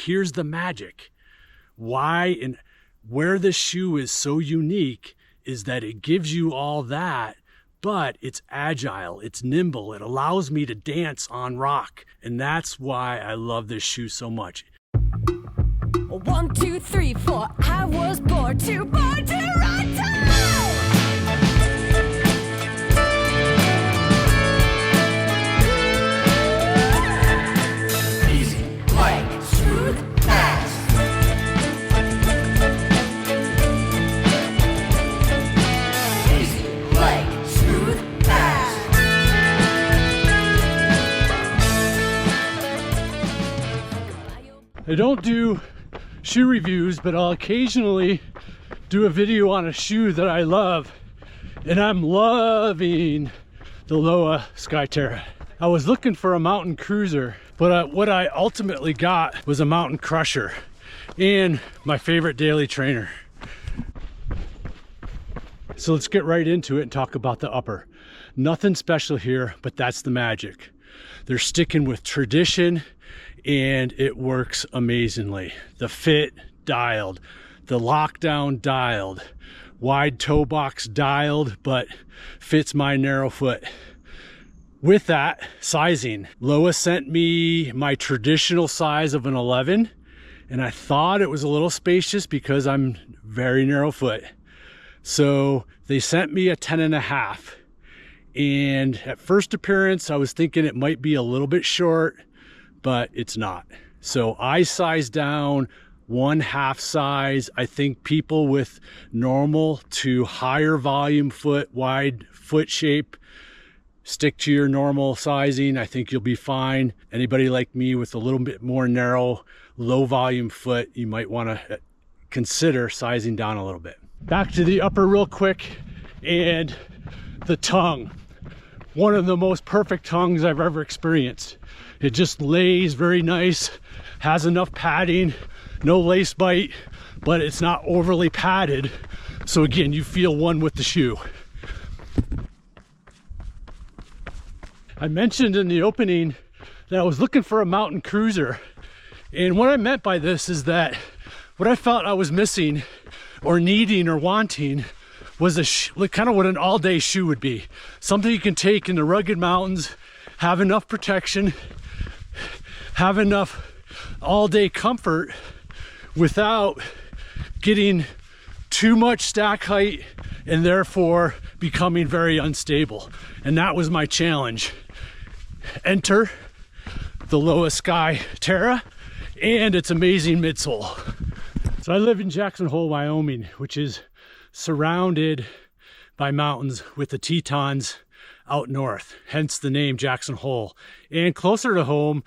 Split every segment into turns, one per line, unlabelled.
Here's the magic. Why and where this shoe is so unique is that it gives you all that, but it's agile, it's nimble, it allows me to dance on rock. And that's why I love this shoe so much.
1, 2, 3, 4. I was born to ride.
Easy, light, smooth, fast. Easy, light, smooth, fast.
I don't do shoe reviews, but I'll occasionally do a video on a shoe that I love, and I'm loving the Lowa SKYTERRA. I was looking for a mountain cruiser, but what I ultimately got was a mountain crusher and my favorite daily trainer. So let's get right into it and talk about the upper. Nothing special here, but that's the magic. They're sticking with tradition and it works amazingly. The fit dialed, the lockdown dialed, wide toe box dialed, but fits my narrow foot. With that, sizing. Lowa sent me my traditional size of an 11, and I thought it was a little spacious because I'm very narrow foot. So they sent me a 10.5. And at first appearance, I was thinking it might be a little bit short, but it's not. So I sized down 1/2 size. I think people with normal to higher volume foot, wide foot shape, stick to your normal sizing. I think you'll be fine. Anybody like me with a little bit more narrow, low volume foot, you might want to consider sizing down a little bit. Back to the upper real quick, and the tongue. One of the most perfect tongues I've ever experienced. It just lays very nice, has enough padding, no lace bite, but it's not overly padded. So again, you feel one with the shoe. I mentioned in the opening that I was looking for a mountain cruiser. And what I meant by this is that what I felt I was missing or needing or wanting was kind of what an all-day shoe would be. Something you can take in the rugged mountains, have enough protection, have enough all-day comfort without getting too much stack height and therefore becoming very unstable. And that was my challenge. Enter the Lowa SKYTERRA and its amazing midsole. So I live in Jackson Hole, Wyoming, which is surrounded by mountains with the Tetons out north, hence the name Jackson Hole. And closer to home,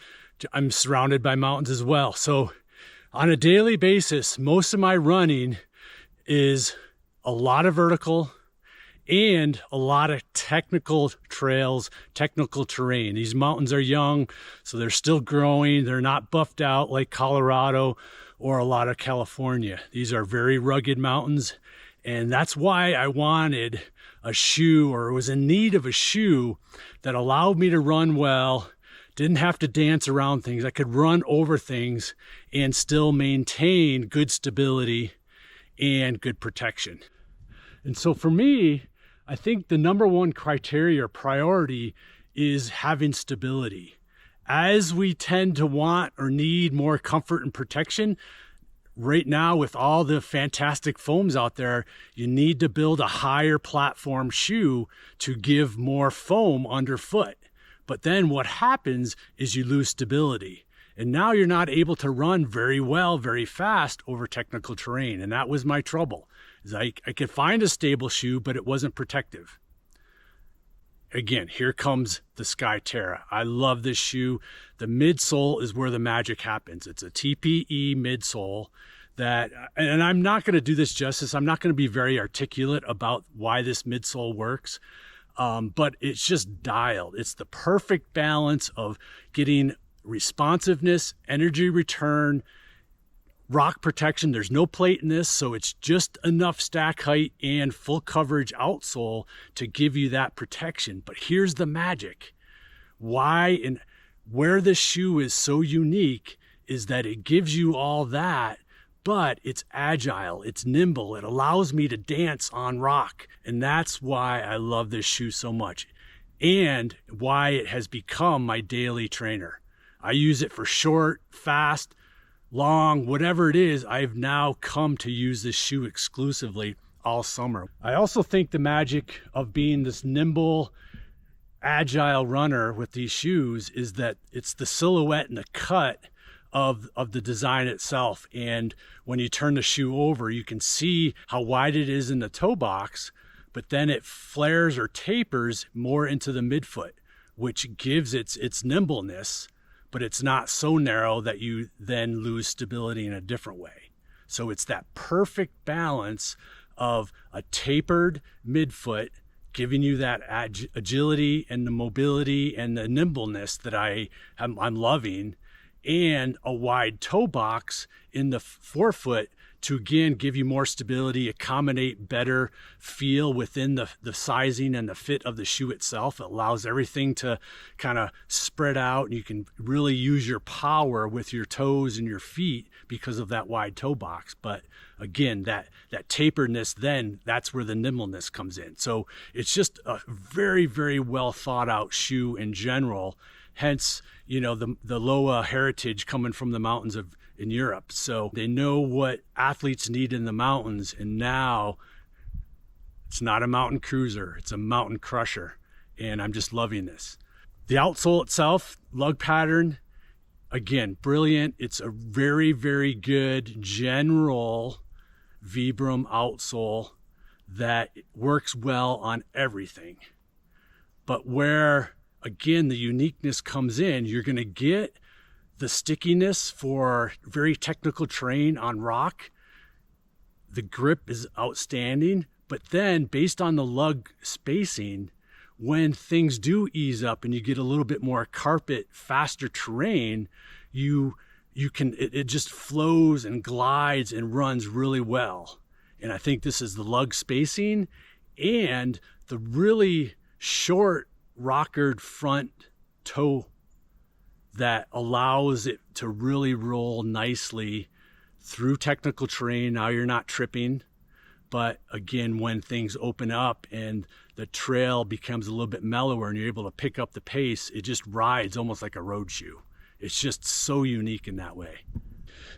I'm surrounded by mountains as well. So on a daily basis, most of my running is a lot of vertical and a lot of technical trails, technical terrain. These mountains are young, so they're still growing. They're not buffed out like Colorado or a lot of California. These are very rugged mountains, and that's why I wanted a shoe, or was in need of a shoe that allowed me to run well, didn't have to dance around things. I could run over things and still maintain good stability and good protection. And so for me, I think the number one criteria or priority is having stability. As we tend to want or need more comfort and protection, right now with all the fantastic foams out there, you need to build a higher platform shoe to give more foam underfoot. But then what happens is you lose stability. And now you're not able to run very well, very fast over technical terrain. And that was my trouble. Is I could find a stable shoe, but it wasn't protective. Again, here comes the SKYTERRA. I love this shoe. The midsole is where the magic happens. It's a TPE midsole that, and I'm not going to do this justice. I'm not going to be very articulate about why this midsole works. But it's just dialed. It's the perfect balance of getting responsiveness, energy return, rock protection. There's no plate in this, so it's just enough stack height and full coverage outsole to give you that protection. But here's the magic. Why and where this shoe is so unique is that it gives you all that, but it's agile, it's nimble, it allows me to dance on rock. And that's why I love this shoe so much, and why it has become my daily trainer. I use it for short, fast, long, whatever it is. I've now come to use this shoe exclusively all summer. I also think the magic of being this nimble, agile runner with these shoes is that it's the silhouette and the cut of the design itself. And when you turn the shoe over, you can see how wide it is in the toe box, but then it flares or tapers more into the midfoot, which gives its nimbleness, but it's not so narrow that you then lose stability in a different way. So it's that perfect balance of a tapered midfoot, giving you that agility and the mobility and the nimbleness that I'm loving, and a wide toe box in the forefoot to again give you more stability, accommodate better feel within the sizing and the fit of the shoe itself. It allows everything to kind of spread out, and you can really use your power with your toes and your feet because of that wide toe box. But again, that taperedness, then that's where the nimbleness comes in. So it's just a very, very well thought out shoe in general. Hence, you know, the Lowa heritage coming from the mountains in Europe. So they know what athletes need in the mountains, and now it's not a mountain cruiser, it's a mountain crusher. And I'm just loving this. The outsole itself, lug pattern, again, brilliant. It's a very, very good general Vibram outsole that works well on everything. But where, again, the uniqueness comes in, you're going to get the stickiness for very technical terrain on rock. The grip is outstanding, but then based on the lug spacing, when things do ease up and you get a little bit more carpet, faster terrain, it just flows and glides and runs really well. And I think this is the lug spacing and the really short rockered front toe that allows it to really roll nicely through technical terrain. Now you're not tripping, but again, when things open up and the trail becomes a little bit mellower and you're able to pick up the pace, it just rides almost like a road shoe. It's just so unique in that way.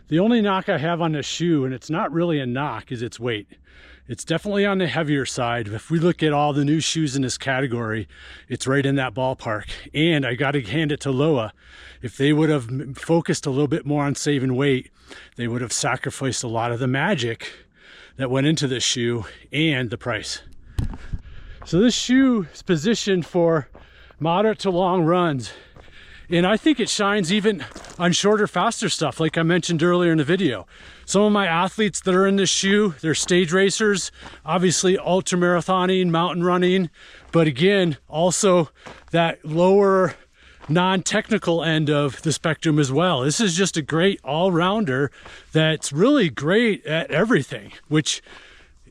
The only knock I have on this shoe, and it's not really a knock, is its weight. It's definitely on the heavier side. If we look at all the new shoes in this category, it's right in that ballpark. And I got to hand it to Lowa. If they would have focused a little bit more on saving weight, they would have sacrificed a lot of the magic that went into this shoe and the price. So this shoe is positioned for moderate to long runs. And I think it shines even on shorter, faster stuff, like I mentioned earlier in the video. Some of my athletes that are in this shoe, they're stage racers, obviously ultra marathoning, mountain running, but again, also that lower non-technical end of the spectrum as well. This is just a great all-rounder that's really great at everything, which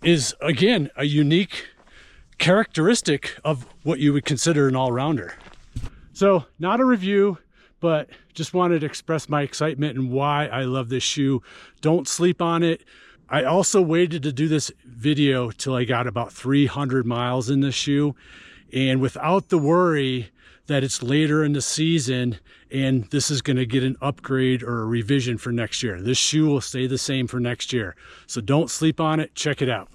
is, again, a unique characteristic of what you would consider an all-rounder. So not a review, but just wanted to express my excitement and why I love this shoe. Don't sleep on it. I also waited to do this video till I got about 300 miles in this shoe, and without the worry that it's later in the season and this is going to get an upgrade or a revision for next year. This shoe will stay the same for next year. So don't sleep on it. Check it out.